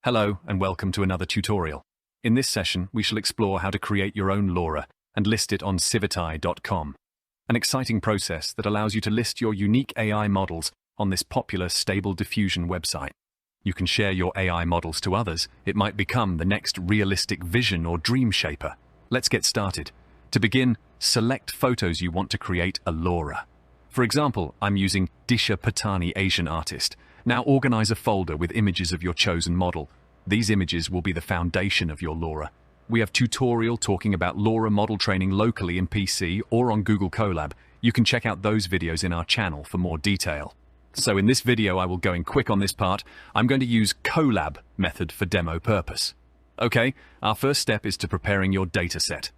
Hello and welcome to another tutorial. In this session, we shall explore how to create your own LoRA and list it on CivitAI.com, an exciting process that allows you to list your unique AI models on this popular Stable Diffusion website. You can share your AI models to others. It might become the next realistic vision or Dreamshaper. Let's get started. To begin, select photos you want to create a LoRA. For example, I'm using Disha Patani, Asian artist. Now organize a folder with images of your chosen model. These images will be the foundation of your LoRA. We have tutorial talking about LoRA model training locally in PC or on Google Colab. You can check out those videos in our channel for more detail. So in this video, I will go in quick on this part. I'm going to use Colab method for demo purpose. Okay, our first step is to preparing your dataset.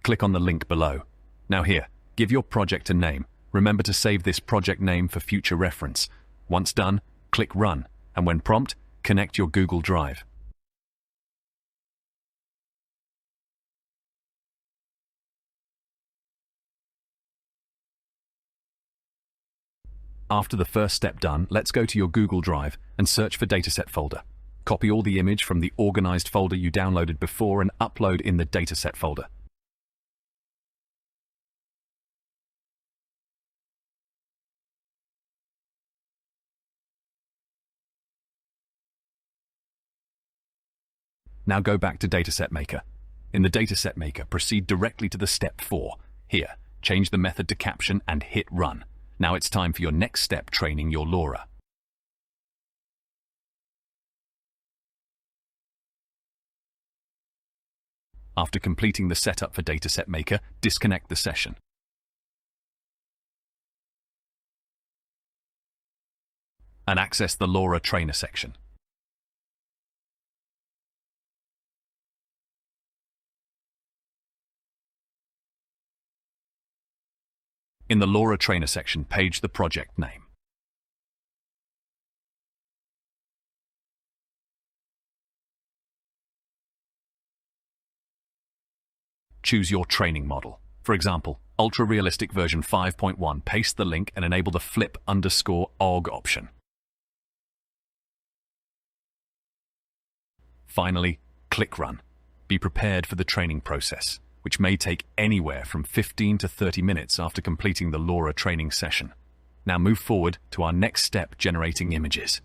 Click on the link below. Now here, give your project a name. Remember to save this project name for future reference. Once done, click Run, and when prompt, connect your Google Drive. After the first step done, let's go to your Google Drive and search for Dataset folder. Copy all the image from the organized folder you downloaded before and upload in the Dataset folder. Now go back to Dataset Maker. In the Dataset Maker, proceed directly to the step 4. Here, change the method to caption and hit Run. Now it's time for your next step, training your LoRA. After completing the setup for Dataset Maker, disconnect the session. And access the LoRA Trainer section. In the LoRA Trainer section, page the project name. Choose your training model. For example, Ultra Realistic version 5.1. Paste the link and enable the flip_og option. Finally, click Run. Be prepared for the training process, which may take anywhere from 15 to 30 minutes after completing the LoRA training session. Now move forward to our next step, generating images.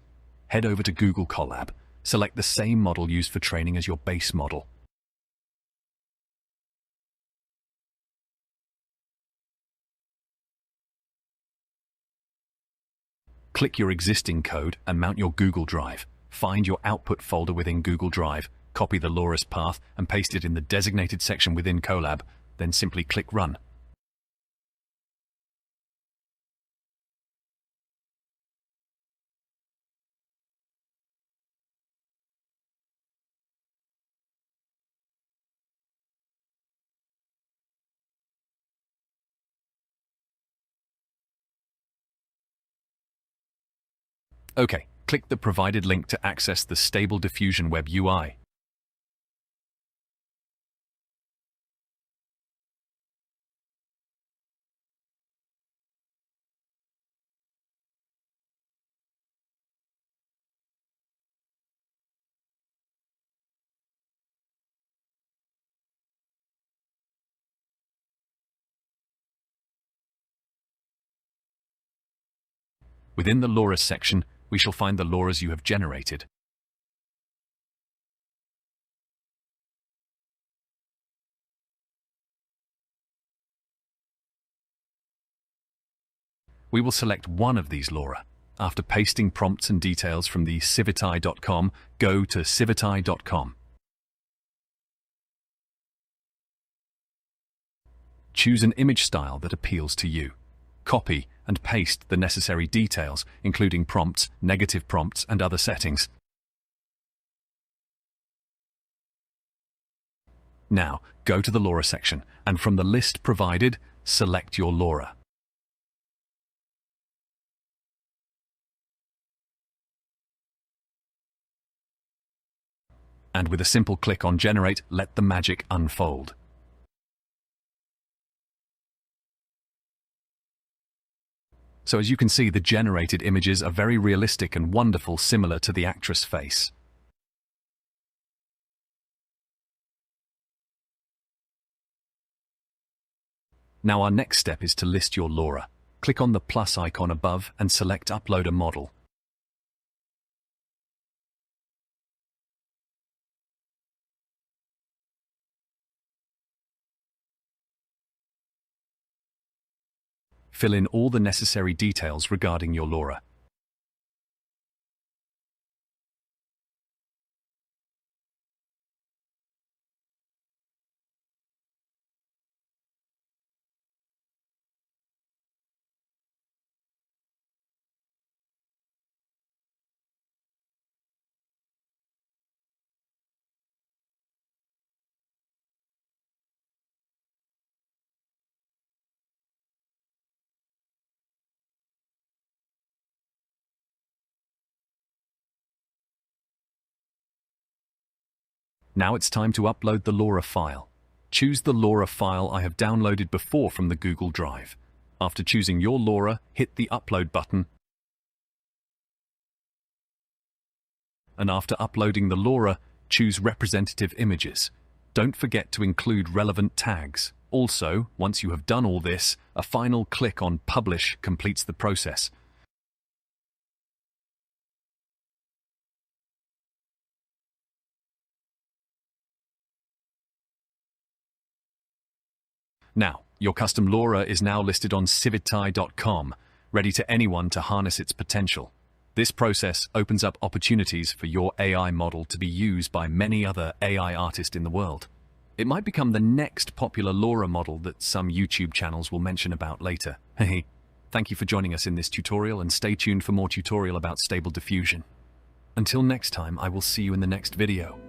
Head over to Google Colab. Select the same model used for training as your base model. Click your existing code and mount your Google Drive. Find your output folder within Google Drive. Copy the LoRa's path and paste it in the designated section within Colab, then simply click Run. Okay, click the provided link to access the Stable Diffusion web UI. Within the LoRa section, we shall find the LoRa's you have generated. We will select one of these LoRa. After pasting prompts and details from the CivitAI.com, go to CivitAI.com. Choose an image style that appeals to you. Copy and paste the necessary details, including prompts, negative prompts, and other settings. Now, go to the LoRa section, and from the list provided, select your LoRa. And with a simple click on Generate, let the magic unfold. So as you can see, the generated images are very realistic and wonderful, similar to the actress face. Now our next step is to list your LoRA. Click on the plus icon above and select Upload a Model. Fill in all the necessary details regarding your LoRA. Now it's time to upload the LoRA file. Choose the LoRA file I have downloaded before from the Google Drive. After choosing your LoRA, hit the Upload button. And after uploading the LoRA, choose Representative Images. Don't forget to include relevant tags. Also, once you have done all this, a final click on Publish completes the process. Now, your custom LoRA is now listed on CivitAI.com, ready to anyone to harness its potential. This process opens up opportunities for your AI model to be used by many other AI artists in the world. It might become the next popular LoRA model that some YouTube channels will mention about later. Hey, thank you for joining us in this tutorial, and stay tuned for more tutorial about Stable Diffusion. Until next time, I will see you in the next video.